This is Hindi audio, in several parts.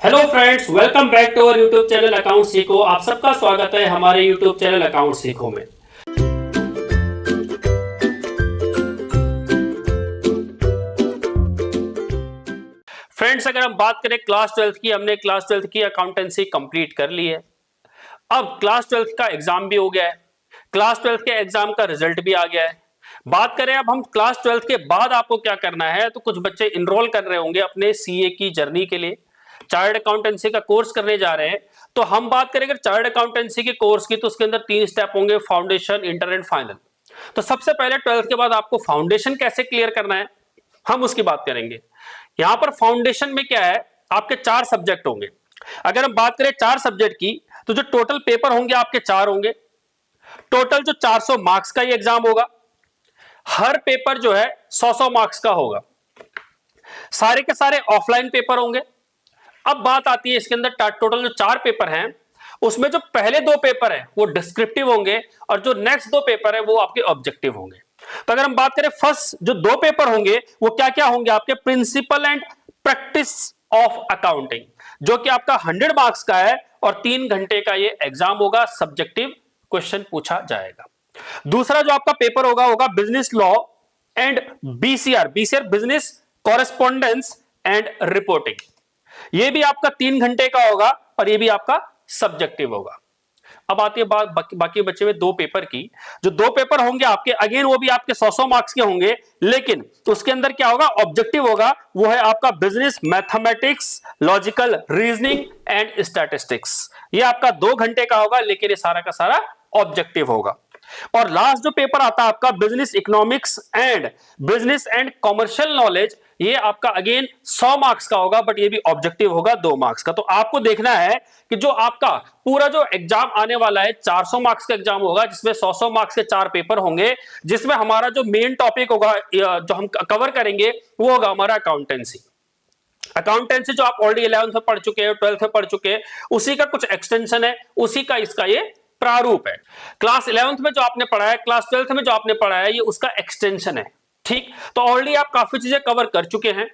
Hello friends, welcome back to our YouTube channel account सीखो। आप सबका स्वागत है हमारे यूट्यूब चैनल अकाउंट सीखो में। फ्रेंड्स, अगर हम बात करें क्लास 12th की, हमने क्लास 12th की अकाउंटेंसी कंप्लीट कर ली है। अब क्लास 12th का एग्जाम भी हो गया है, क्लास 12th के एग्जाम का रिजल्ट भी आ गया है। बात करें अब हम क्लास 12th के बाद आपको क्या करना है, तो कुछ बच्चे इनरोल कर रहे होंगे अपने सीए की जर्नी के लिए, चार्टर्ड अकाउंटेंसी का कोर्स करने जा रहे हैं। तो हम बात करें अगर चार्टर्ड अकाउंटेंसी के कोर्स की, तो उसके अंदर 3 स्टेप होंगे, फाउंडेशन, इंटर एंड फाइनल। तो सबसे पहले 12th के बाद आपको फाउंडेशन कैसे क्लियर करना है, हम उसकी बात करेंगे। यहां पर फाउंडेशन में क्या है, आपके 4 सब्जेक्ट होंगे। अगर हम बात करें 4 सब्जेक्ट की, तो जो टोटल पेपर होंगे आपके 4 होंगे। टोटल जो 400 मार्क्स का ये एग्जाम होगा। हर पेपर जो है 100-100 मार्क्स का होगा। सारे के सारे ऑफलाइन पेपर होंगे। अब बात आती है इसके अंदर टोटल जो 4 पेपर हैं, उसमें जो पहले 2 पेपर हैं वो डिस्क्रिप्टिव होंगे और जो नेक्स्ट 2 पेपर है वो आपके ऑब्जेक्टिव होंगे। तो अगर हम बात करें फर्स्ट जो 2 पेपर होंगे वो क्या क्या होंगे, आपके principle and practice of accounting, जो कि आपका 100 मार्क्स का है और 3 घंटे का ये एग्जाम होगा। सब्जेक्टिव क्वेश्चन पूछा जाएगा। दूसरा जो आपका पेपर होगा होगा business law and BCR, business correspondence and reporting. ये भी आपका 3 घंटे का होगा और ये भी आपका सब्जेक्टिव होगा। अब आती है बात बाकी बचे हुए 2 पेपर की। जो 2 पेपर होंगे आपके, अगेन वो भी आपके 100-100 मार्क्स के होंगे, लेकिन उसके अंदर क्या होगा, ऑब्जेक्टिव होगा। वो है आपका business mathematics, logical reasoning and statistics. ये आपका 2 घंटे का होगा, लेकिन ये सारा का सारा ऑब्जेक्टिव होगा। और लास्ट जो पेपर आता है आपका business economics and business and commercial knowledge, ये आपका अगेन 100 मार्क्स का होगा, बट ये भी ऑब्जेक्टिव होगा 2 मार्क्स का। तो आपको देखना है कि जो आपका पूरा जो एग्जाम आने वाला है 400 मार्क्स का एग्जाम होगा, जिसमें 100-100 मार्क्स के 4 पेपर होंगे, जिसमें हमारा जो मेन टॉपिक होगा जो हम कवर करेंगे वो होगा हमारा अकाउंटेंसी। अकाउंटेंसी जो आप ऑलरेडी 11th में पढ़ चुके हैं, 12th में पढ़ चुके हैं, उसी का कुछ एक्सटेंशन है, उसी का इसका ये प्रारूप है। क्लास 11th में जो आपने पढ़ा है, क्लास 12th में जो आपने पढ़ा है, ये उसका एक्सटेंशन है। ठीक, तो ऑलरेडी आप काफी चीजें कवर कर चुके हैं,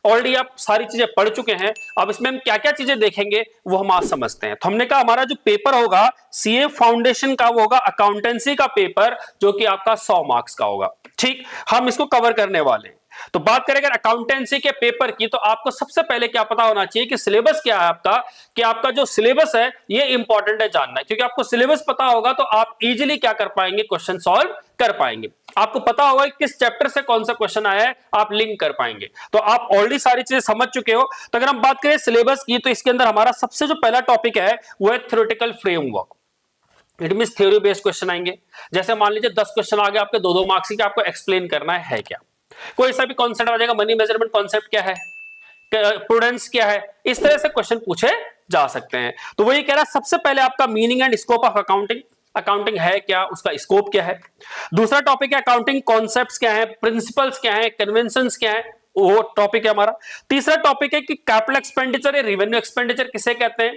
ऑलरेडी आप सारी चीजें पढ़ चुके हैं। अब इसमें हम क्या क्या चीजें देखेंगे वो हम आज समझते हैं। तो हमने कहा हमारा जो पेपर होगा सीए फाउंडेशन का, वो होगा अकाउंटेंसी का पेपर, जो कि आपका 100 मार्क्स का होगा। ठीक, हम इसको कवर करने वाले हैं। तो बात करें अगर अकाउंटेंसी के पेपर की, तो आपको सबसे पहले क्या पता होना चाहिए कि सिलेबस क्या है आपका, कि आपका जो सिलेबस है ये इंपॉर्टेंट है जानना है। क्योंकि आपको सिलेबस पता होगा तो आप इजीली क्या कर पाएंगे, क्वेश्चन सॉल्व कर पाएंगे। आपको पता होगा किस चैप्टर से कौन सा क्वेश्चन आया है, आप लिंक कर पाएंगे। तो आप ऑलरेडी सारी चीजें समझ चुके हो। तो अगर हम बात करें सिलेबस की, तो इसके अंदर हमारा सबसे जो पहला टॉपिक है वो है theoretical framework. It mean theory based question आएंगे। जैसे मान लीजिए 10 क्वेश्चन आ गए आपके 2-2 मार्क्स के, आपको एक्सप्लेन करना है क्या। कोई सा भी कॉन्सेप्ट आ जाएगा, मनी मेजरमेंट कॉन्सेप्ट क्या है, प्रूडेंस क्या है, इस तरह से क्वेश्चन पूछे जा सकते हैं। तो वही कह रहा है सबसे पहले आपका meaning and scope of accounting, accounting है क्या, उसका स्कोप क्या है। दूसरा टॉपिक है अकाउंटिंग कॉन्सेप्ट्स क्या है, प्रिंसिपल्स क्या है, कन्वेंशंस क्या है, वो टॉपिक है हमारा। तीसरा टॉपिक है कि कैपिटल एक्सपेंडिचर या रिवेन्यू एक्सपेंडिचर किसे कहते हैं,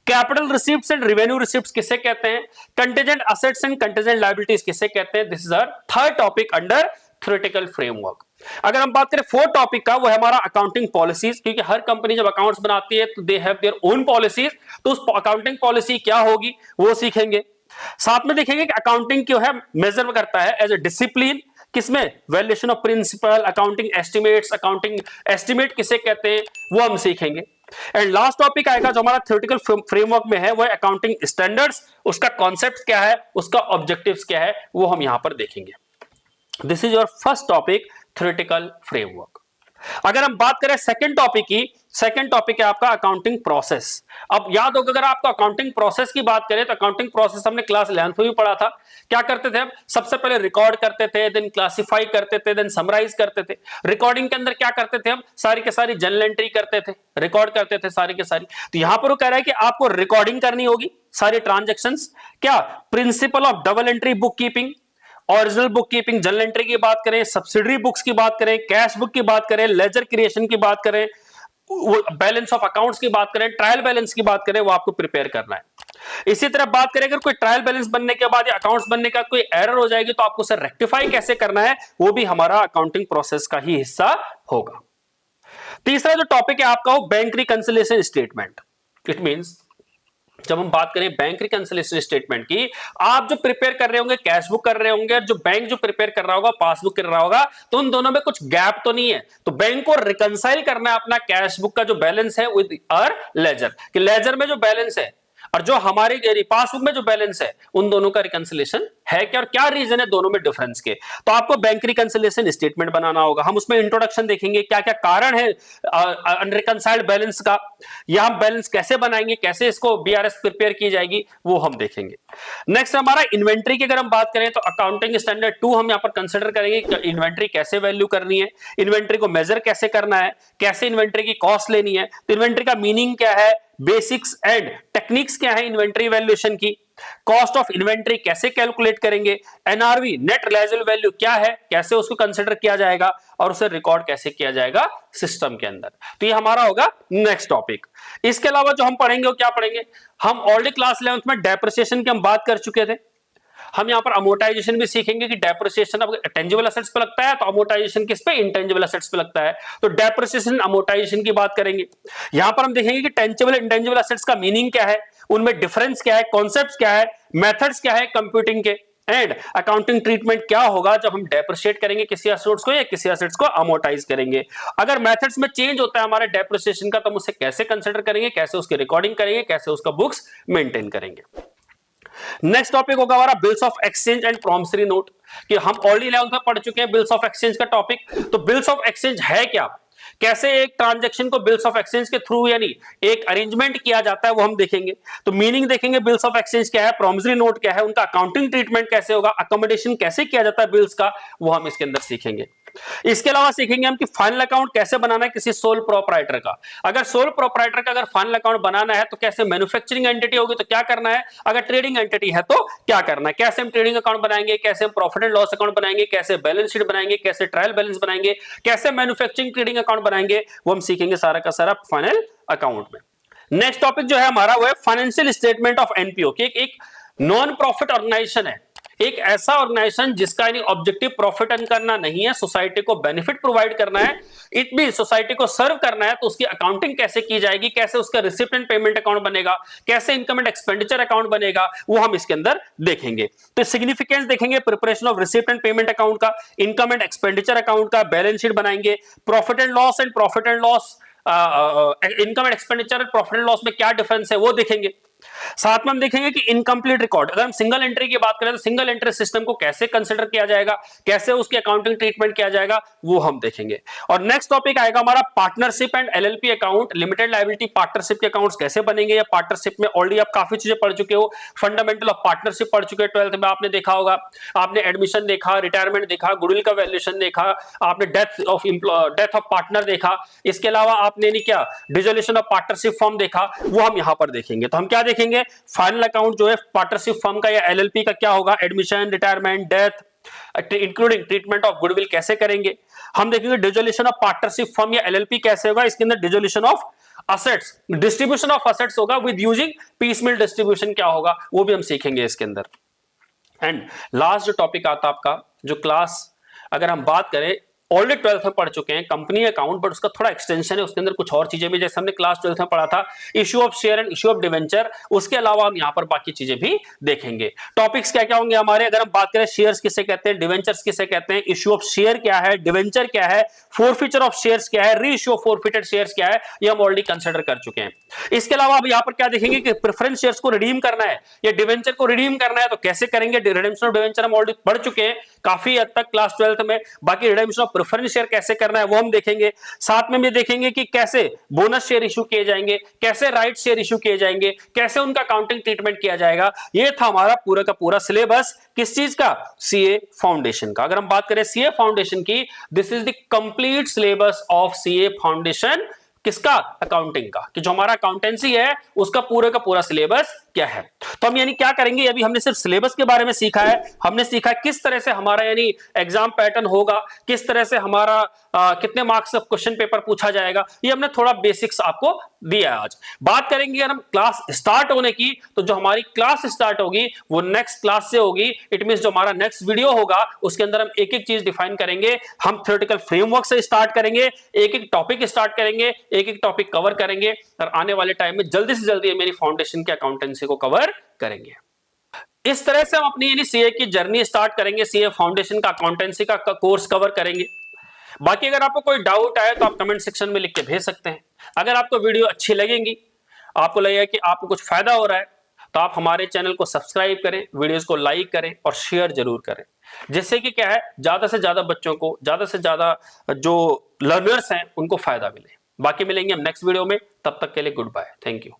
capital receipts and revenue receipts किसे कहते हैं, contingent assets and contingent liabilities किसे कहते हैं। This is our third topic under theoretical framework. अगर हम बात करें फोर्थ टॉपिक का, वो है हमारा अकाउंटिंग पॉलिसीज, क्योंकि हर कंपनी जब अकाउंट्स बनाती है तो they have their own policies, तो उस अकाउंटिंग पॉलिसी क्या होगी वो सीखेंगे। साथ में देखेंगे कि अकाउंटिंग क्यों है मेजर करता है एज ए डिसिप्लिन, किसमें, valuation of principal, accounting estimates, accounting estimate किसे कहते हैं वो हम सीखेंगे। एंड लास्ट टॉपिक आएगा जो हमारा थ्योरेटिकल फ्रेमवर्क में है, वो है अकाउंटिंग स्टैंडर्ड्स, उसका कॉन्सेप्ट क्या है, उसका ऑब्जेक्टिव्स क्या है, वो हम यहां पर देखेंगे। This is your first topic, theoretical framework. अगर हम बात करें सेकंड टॉपिक की, सेकंड टॉपिक है आपका अकाउंटिंग प्रोसेस। अब याद होगा अगर आपको अकाउंटिंग प्रोसेस की बात करें, तो अकाउंटिंग प्रोसेस हमने क्लास 11th में भी पढ़ा था। क्या करते थे हम, सबसे पहले रिकॉर्ड करते थे, देन क्लासिफाई करते थे, देन समराइज करते थे। रिकॉर्डिंग के अंदर क्या करते थे हम, सारी के सारी जर्नल एंट्री करते थे, रिकॉर्ड करते थे सारी के सारी। तो यहां पर वो कह रहा है कि आपको रिकॉर्डिंग करनी होगी सारी ट्रांजेक्शंस। क्या, principle of double entry book keeping, original book keeping, journal entry की बात करें, सब्सिडरी बुक्स की बात करें, कैश बुक की बात करें, लेजर क्रिएशन की बात करें, बैलेंस ऑफ अकाउंट्स की बात करें, ट्रायल बैलेंस की बात करें, वो आपको प्रिपेयर करना है। इसी तरह बात करें अगर कोई ट्रायल बैलेंस बनने के बाद या अकाउंट्स बनने का कोई एरर हो जाएगी, तो आपको उसे रेक्टिफाई कैसे करना है, वो भी हमारा अकाउंटिंग प्रोसेस का ही हिस्सा होगा। तीसरा जो टॉपिक है आपका वो bank reconciliation statement. It means जब हम बात करें बैंक रिकंसिलिएशन स्टेटमेंट की, आप जो प्रिपेयर कर रहे होंगे कैश बुक कर रहे होंगे और जो बैंक जो प्रिपेयर कर रहा होगा पासबुक कर रहा होगा, तो उन दोनों में कुछ गैप तो नहीं है। तो बैंक को रिकंसाइल करना है अपना कैश बुक का जो बैलेंस है विद आवर लेजर, कि लेजर में जो बैलेंस है और जो हमारे पासबुक में जो बैलेंस है उन दोनों का रिकंसिलिएशन है क्या और क्या रीजन है दोनों में डिफरेंस के। तो आपको बैंक रिकंसिलिएशन स्टेटमेंट बनाना होगा। हम उसमें इंट्रोडक्शन देखेंगे, क्या क्या कारण है अनरिकंसाइल्ड बैलेंस का, या हम बैलेंस कैसे बनाएंगे, कैसे इसको बीआरएस प्रिपेयर की जाएगी, वो हम देखेंगे। नेक्स्ट हमारा इन्वेंट्री की अगर हम बात करें तो अकाउंटिंग स्टैंडर्ड 2 हम यहां पर कंसीडर करेंगे कि इन्वेंट्री कैसे वैल्यू करनी है, इन्वेंट्री को मेजर कैसे करना है, कैसे इन्वेंट्री की कॉस्ट लेनी है, तो इन्वेंट्री का मीनिंग क्या है, बेसिक्स एंड टेक्निक्स क्या है इन्वेंट्री वैल्यूएशन की, कॉस्ट ऑफ इन्वेंट्री कैसे कैलकुलेट करेंगे, एनआरवी नेट रियलाइजेबल वैल्यू क्या है, कैसे उसको कंसीडर किया जाएगा और उसे रिकॉर्ड कैसे किया जाएगा सिस्टम के अंदर। तो ये हमारा होगा नेक्स्ट टॉपिक। इसके अलावा जो हम पढ़ेंगे वो क्या पढ़ेंगे, हम ऑलरेडी क्लास 11th में डेप्रिसिएशन की हम बात कर चुके थे। हम यहां पर अमोर्टाइजेशन भी सीखेंगे कि डेप्रिसिएशन अब टेंजिबल एसेट्स पे लगता है तो अमोर्टाइजेशन किस पे, इंटेंजिबल एसेट्स पे लगता है। तो डेप्रिसिएशन अमोर्टाइजेशन की बात करेंगे। यहां पर हम देखेंगे कि टेंजिबल इंटेंजिबल एसेट्स का मीनिंग क्या है, उनमें डिफरेंस क्या है, कॉन्सेप्ट्स क्या है, मेथड्स क्या है कंप्यूटिंग के, एंड अकाउंटिंग ट्रीटमेंट क्या होगा जब हम डेप्रिशिएट करेंगे किसी एसेट्स को या किसी एसेट्स को अमोर्टाइज करेंगे। अगर मेथड्स में चेंज होता है हमारे डेप्रिसिएशन का तो हम उसे कैसे कंसीडर करेंगे, कैसे उसकी रिकॉर्डिंग करेंगे, कैसे उसका बुक्स मेंटेन करेंगे। नेक्स्ट टॉपिक होगा हमारा bills of exchange and promissory note, कि हम ऑलरेडी 11th में पढ़ चुके हैं बिल्स ऑफ एक्सचेंज का टॉपिक। तो बिल्स ऑफ एक्सचेंज है क्या, कैसे एक ट्रांजैक्शन को बिल्स ऑफ एक्सचेंज के थ्रू यानी एक अरेंजमेंट किया जाता है वो हम देखेंगे। तो मीनिंग देखेंगे बिल्स ऑफ एक्सचेंज क्या है, प्रॉमिसरी नोट क्या है, उनका अकाउंटिंग ट्रीटमेंट कैसे होगा, अकोमोडेशन कैसे किया जाता है बिल्स का, वो हम इसके अंदर सीखेंगे। इसके अलावा सीखेंगे हम कि फाइनल अकाउंट कैसे बनाना है किसी सोल प्रोप्राइटर का। अगर सोल प्रोप्राइटर का अगर फाइनल अकाउंट बनाना है तो कैसे, मैन्युफैक्चरिंग एंटिटी होगी तो क्या करना है, अगर ट्रेडिंग एंटिटी है तो क्या करना है, कैसे हम ट्रेडिंग अकाउंट बनाएंगे, कैसे हम प्रॉफिट एंड लॉस अकाउंट बनाएंगे, कैसे बैलेंस शीट बनाएंगे, कैसे ट्रायल बैलेंस बनाएंगे, कैसे मैन्युफैक्चरिंग ट्रेडिंग अकाउंट बनाएंगे, वो हम सीखेंगे सारा का सारा फाइनल अकाउंट में। नेक्स्ट टॉपिक जो है हमारा वो है फाइनेंशियल स्टेटमेंट ऑफ एनपीओ, कि एक नॉन प्रॉफिट ऑर्गेनाइजेशन है, एक ऐसा ऑर्गेनाइजेशन जिसका यानी ऑब्जेक्टिव प्रॉफिट अर्न करना नहीं है, सोसाइटी को बेनिफिट प्रोवाइड करना है, इट भी सोसाइटी को सर्व करना है, तो उसकी अकाउंटिंग कैसे की जाएगी, कैसे उसका रिसिप्ट एंड पेमेंट अकाउंट बनेगा, कैसे इनकम एंड एक्सपेंडिचर अकाउंट बनेगा, वो हम इसके अंदर देखेंगे। तो सिग्निफिकेंस देखेंगे preparation of receipt and payment account का, इनकम एंड एक्सपेंडिचर अकाउंट का, बैलेंस शीट बनाएंगे, profit and loss income and expenditure and profit and loss में क्या डिफरेंस है वो देखेंगे। साथ में हम देखेंगे कि इनकम्प्लीट रिकॉर्ड, अगर हम सिंगल एंट्री की बात करें तो सिंगल एंट्री सिस्टम को कैसे कंसीडर किया जाएगा, कैसे उसकी अकाउंटिंग ट्रीटमेंट किया जाएगा, वो हम देखेंगे। और नेक्स्ट टॉपिक आएगा हमारा partnership and LLP account, limited liability partnership के अकाउंट्स कैसे बनेंगे, या पार्टनरशिप में ऑलरेडी आप काफी चीजें पढ़ चुके हो, फंडामेंटल ऑफ पार्टनरशिप पढ़ चुके हो 12th में, आपने देखा होगा, आपने एडमिशन देखा, रिटायरमेंट देखा, गुडविल का वैल्यूएशन देखा, आपने डेथ ऑफ पार्टनर देखा, इसके अलावा आपने नहीं क्या डिसोल्यूशन ऑफ पार्टनरशिप फॉर्म देखा, वो हम यहां पर देखेंगे। तो हम क्या देखेंगे, फाइनल अकाउंट जो है पार्टनरशिप फर्म का या एलएलपी का क्या होगा, admission, retirement, death including treatment of goodwill कैसे करेंगे। हम देखेंगे डिसोल्यूशन ऑफ पार्टनरशिप फर्म या एलएलपी कैसे होगा, इसके अंदर dissolution of assets, distribution of assets होगा विद यूजिंग पीसमिल डिस्ट्रीब्यूशन क्या होगा, वो भी हम सीखेंगे इसके अंदर। एंड लास्ट जो टॉपिक आता है आपका, जो क्लास अगर हम बात करें ऑलरेडी 12th में पढ़ चुके हैं, कंपनी अकाउंट, बट उसका थोड़ा एक्सटेंशन है, उसके अंदर कुछ और चीजें भी, जैसे हमने क्लास 12th में पढ़ा था issue of share and issue of debenture, उसके अलावा हम यहां पर बाकी चीजें भी देखेंगे। टॉपिक्स क्या क्या होंगे हमारे, अगर हम बात करें शेयर्स किसे कहते हैं, डिवेंचर्स किसे कहते हैं, इश्यू ऑफ शेयर क्या है, डिवेंचर क्या है, फोरफीचर ऑफ शेयर्स क्या है, री इश्यू ऑफ फोरफीटेड शेयर्स क्या है, ये हम ऑलरेडी कंसिडर कर चुके हैं। इसके अलावा अब यहां पर क्या देखेंगे कि प्रेफरेंस शेयर्स को रिडीम करना है या डिवेंचर को रिडीम करना है तो कैसे करेंगे, रिडेम्पशन ऑफ डिवेंचर हम ऑलरेडी पढ़ चुके हैं काफी हद तक क्लास 12th में, बाकी रिडेम्पशन ऑफ प्रेफरेंस शेयर कैसे करना है वो हम देखेंगे। साथ में भी देखेंगे कि कैसे बोनस शेयर इशू किए जाएंगे, कैसे राइट शेयर इशू किए जाएंगे, कैसे उनका अकाउंटिंग ट्रीटमेंट किया जाएगा। ये था हमारा पूरा का पूरा सिलेबस किस चीज का, सीए फाउंडेशन का। अगर हम बात करें सीए फाउंडेशन की, this is the complete syllabus of CA foundation किसका? अकाउंटिंग का, कि जो हमारा अकाउंटेंसी है उसका पूरे का पूरा सिलेबस क्या है। तो हम यानी क्या करेंगे, अभी हमने सिर्फ सिलेबस के बारे में सीखा है, हमने सीखा किस तरह से हमारा यानी एग्जाम पैटर्न होगा, किस तरह से हमारा कितने मार्क्स का क्वेश्चन पेपर पूछा जाएगा, ये हमने थोड़ा बेसिक्स आपको दिया है। आज बात करेंगे अगर हम क्लास स्टार्ट होने की, तो जो हमारी क्लास स्टार्ट होगी वो नेक्स्ट क्लास से होगी। इट मींस जो हमारा नेक्स्ट वीडियो होगा उसके अंदर हम एक एक चीज डिफाइन करेंगे, हम थ्योरेटिकल फ्रेमवर्क से स्टार्ट करेंगे, एक एक टॉपिक स्टार्ट करेंगे, एक एक टॉपिक कवर करेंगे, और आने वाले टाइम में जल्दी से जल्दी मेरी फाउंडेशन के अकाउंटेंसी को कवर करेंगे। इस तरह से हम अपनी यानी सीए की जर्नी स्टार्ट करेंगे, सीए फाउंडेशन का अकाउंटेंसी का कोर्स कवर करेंगे। बाकी अगर आपको कोई डाउट आए तो आप कमेंट सेक्शन में लिख के भेज सकते हैं। अगर आपको वीडियो अच्छी लगेगी, आपको लगेगा कि आपको कुछ फायदा हो रहा है, तो आप हमारे चैनल को सब्सक्राइब करें, वीडियोस को लाइक करें और शेयर जरूर करें, जिससे कि क्या है ज्यादा से ज्यादा बच्चों को, ज्यादा से ज्यादा जो लर्नर्स हैं उनको फायदा मिले। बाकी मिलेंगे हम नेक्स्ट वीडियो में, तब तक के लिए गुड बाय, थैंक यू।